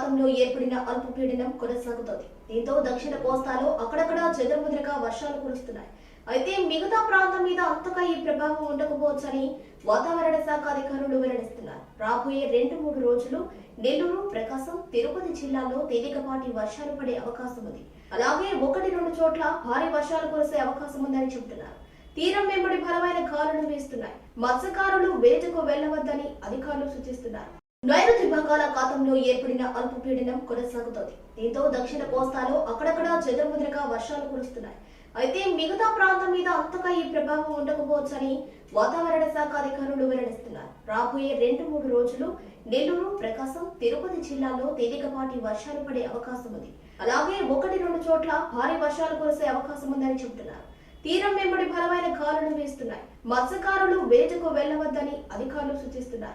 బంగాళాఖాతంలో ఏర్పడిన అల్పపీడనం కొనసాగుతోంది. దీంతో దక్షిణ కోస్తాలో అక్కడక్కడ చెదురుముదురుగా వర్షాలు కురుస్తున్నాయి. అయితే మిగతా ప్రాంతం మీద అంతగా ఈ ప్రభావం ఉండకపోవచ్చని వాతావరణ శాఖ అధికారులు వెల్లడిస్తున్నారు. రాబోయే 2-3 రోజులు నెల్లూరు, ప్రకాశం, తిరుపతి జిల్లాల్లో తేలికపాటి వర్షాలు పడే అవకాశం ఉంది. అలాగే 1-2 చోట్ల భారీ వర్షాలు కురిసే అవకాశం ఉందని చెబుతున్నారు. తీరం వెంబడి బలమైన గాలులు వీస్తున్నాయి. మత్స్యకారులు వేటకు వెళ్లవద్దని అధికారులు సూచిస్తున్నారు. నైరుతి బంగాళాఖాతంలో ఏర్పడిన అల్పపీడనం కొనసాగుతోంది. దీంతో దక్షిణ కోస్తాలో అక్కడక్కడ చెదురుముదురుగా వర్షాలు కురుస్తున్నాయి. అయితే మిగతా ప్రాంతం మీద అంతగా ఈ ప్రభావం ఉండకపోవచ్చని వాతావరణ శాఖ అధికారులు వెల్లడిస్తున్నారు. రాబోయే 2-3 రోజులు నెల్లూరు, ప్రకాశం, తిరుపతి జిల్లాల్లో తేలికపాటి వర్షాలు పడే అవకాశం ఉంది. అలాగే 1-2 చోట్ల భారీ వర్షాలు కురిసే అవకాశం ఉందని చెబుతున్నారు. తీరం వెంబడి బలమైన గాలులు వీస్తున్నాయి. మత్స్యకారులు వేటకు వెళ్లవద్దని అధికారులు సూచిస్తున్నారు.